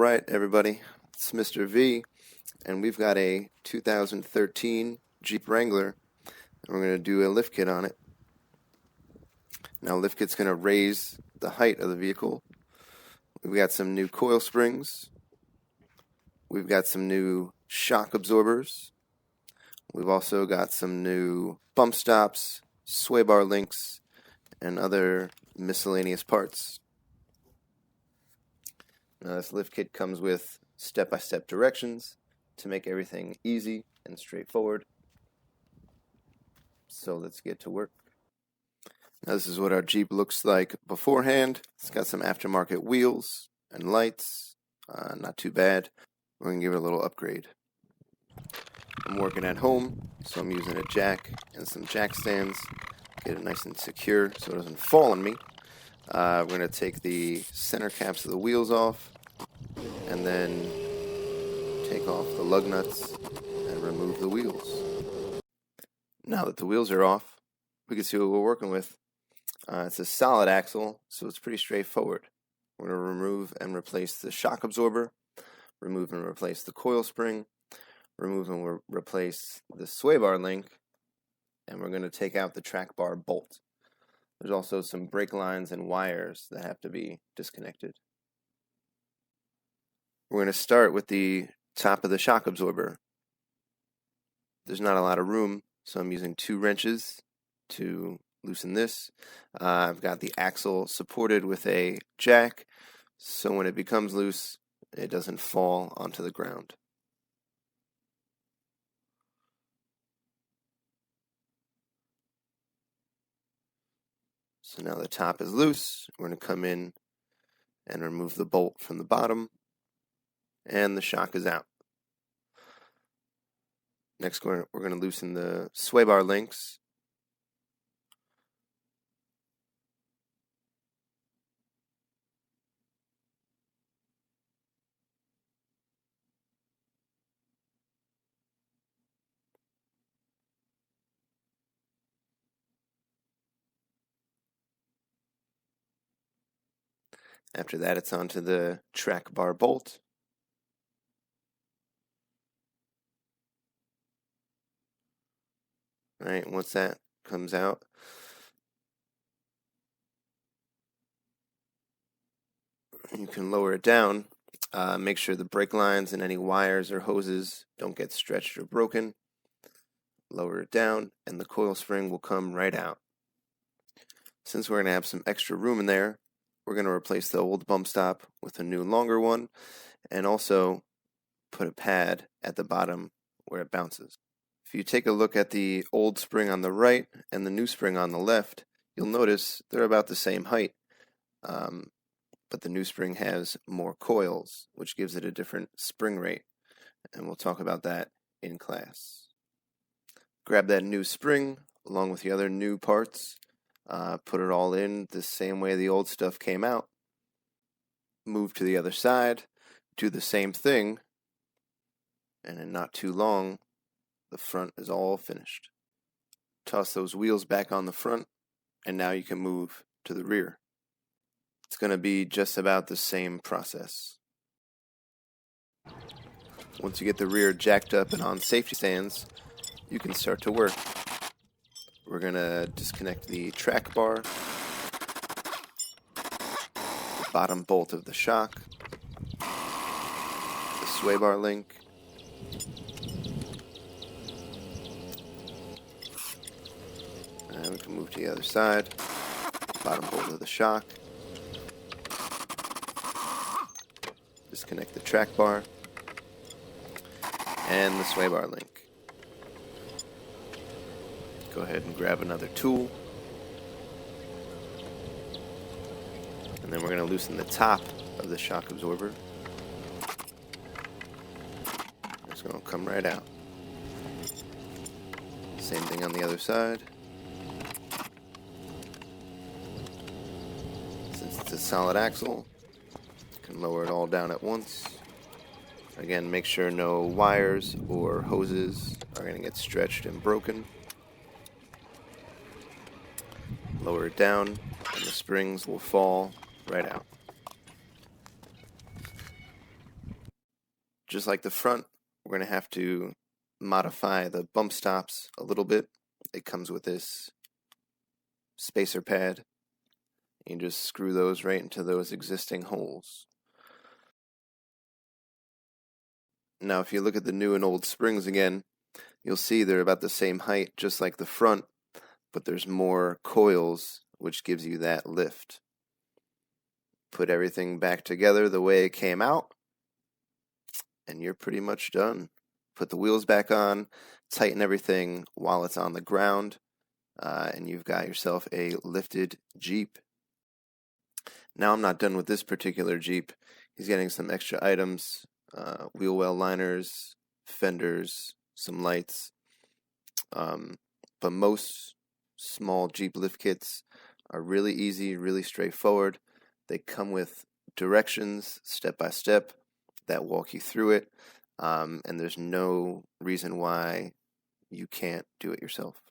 Alright everybody, it's Mr. V, and we've got a 2013 Jeep Wrangler, and we're going to do a lift kit on it. Now lift kit's going to raise the height of the vehicle. We've got some new coil springs, we've got some new shock absorbers, we've also got some new bump stops, sway bar links, and other miscellaneous parts. Now this lift kit comes with step-by-step directions to make everything easy and straightforward. So let's get to work. Now this is what our Jeep looks like beforehand. It's got some aftermarket wheels and lights. Not too bad. We're going to give it a little upgrade. I'm working at home, so I'm using a jack and some jack stands. Get it nice and secure so it doesn't fall on me. We're going to take the center caps of the wheels off and then take off the lug nuts and remove the wheels. Now that the wheels are off, we can see what we're working with. It's a solid axle, so it's pretty straightforward. We're going to remove and replace the shock absorber, remove and replace the coil spring, remove and replace the sway bar link, and we're going to take out the track bar bolt. There's also some brake lines and wires that have to be disconnected. We're going to start with the top of the shock absorber. There's not a lot of room, so I'm using 2 wrenches to loosen this. I've got the axle supported with a jack, so when it becomes loose, it doesn't fall onto the ground. So now the top is loose. We're going to come in and remove the bolt from the bottom, and the shock is out. Next, we're going to loosen the sway bar links. After that, it's onto the track bar bolt. Alright, once that comes out, you can lower it down. Make sure the brake lines and any wires or hoses don't get stretched or broken. Lower it down, and the coil spring will come right out. Since we're going to have some extra room in there, we're going to replace the old bump stop with a new longer one, and also put a pad at the bottom where it bounces. If you take a look at the old spring on the right and the new spring on the left, you'll notice they're about the same height, but the new spring has more coils, which gives it a different spring rate, and we'll talk about that in class. Grab that new spring along with the other new parts, put it all in the same way the old stuff came out, move to the other side, do the same thing, and in not too long, the front is all finished. Toss those wheels back on the front, and now you can move to the rear. It's going to be just about the same process. Once you get the rear jacked up and on safety stands, you can start to work. We're going to disconnect the track bar, the bottom bolt of the shock, the sway bar link, and we can move to the other side, bottom bolt of the shock, disconnect the track bar, and the sway bar link. Go ahead and grab another tool, and then we're going to loosen the top of the shock absorber. It's going to come right out. Same thing on the other side. Since it's a solid axle, you can lower it all down at once. Again, make sure no wires or hoses are going to get stretched and broken. Lower it down, and the springs will fall right out. Just like the front, we're going to have to modify the bump stops a little bit. It comes with this spacer pad. You just screw those right into those existing holes. Now if you look at the new and old springs again, you'll see they're about the same height, just like the front, but there's more coils, which gives you that lift. Put everything back together the way it came out, and you're pretty much done. Put the wheels back on, tighten everything while it's on the ground, and you've got yourself a lifted Jeep. Now I'm not done with this particular Jeep. He's getting some extra items, wheel well liners, fenders, some lights. But most small Jeep lift kits are really easy, really straightforward. They come with directions step by step that walk you through it, and there's no reason why you can't do it yourself.